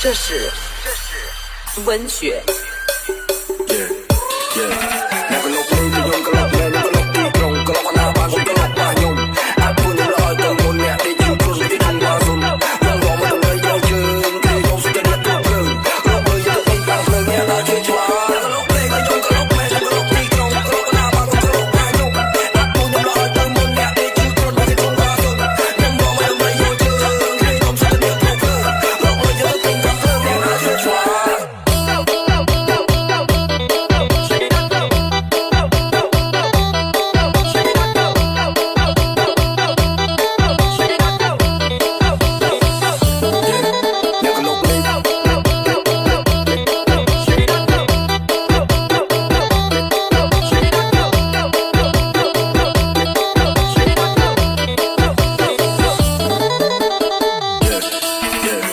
这是文学。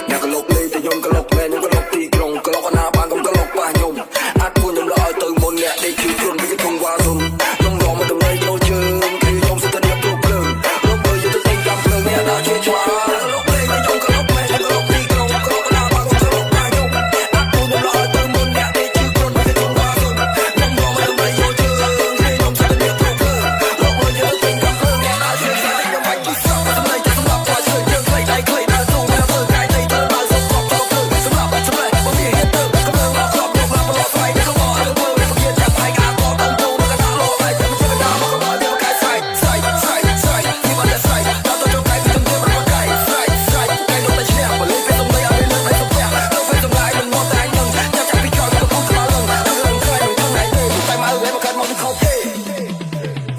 អ្នកកលុកនេះទៅយកកលុកមែនយកកលុកទីក្រុងកលុកណាបានកុំកលុកបាខ្ញុំអាចពួនខ្ញុំឲ្យទៅមុនអ្នកដេកជឿខ្លួនពីក្នុងវ៉ាសុំខ្ញុំរំមិនដឹងលោកជើងគឺខ្ញុំសុទ្ធតែអ្នកពុកភ្លើងលោកមើលយកទៅតាមភ្លើងអ្នកដល់ជួយឆ្វា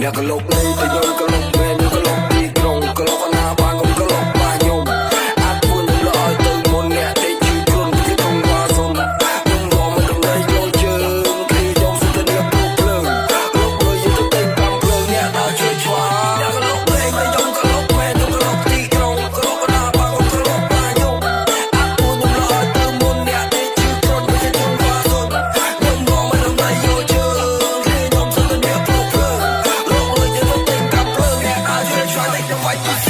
អ្នកកលុកនេះទៅយកកលុកមែនយកកលុកទីក្រុងកលុកណាបានកុំកលុកបាខ្ញុំអាចពួនខ្ញុំឲ្យទៅមុនអ្នកដេកជឿខ្លួនពីក្នុងវ៉ាសុំខ្ញុំរំមិនដឹងលោកជើងគឺខ្ញុំសុទ្ធតែអ្នកពុកភ្លើងLike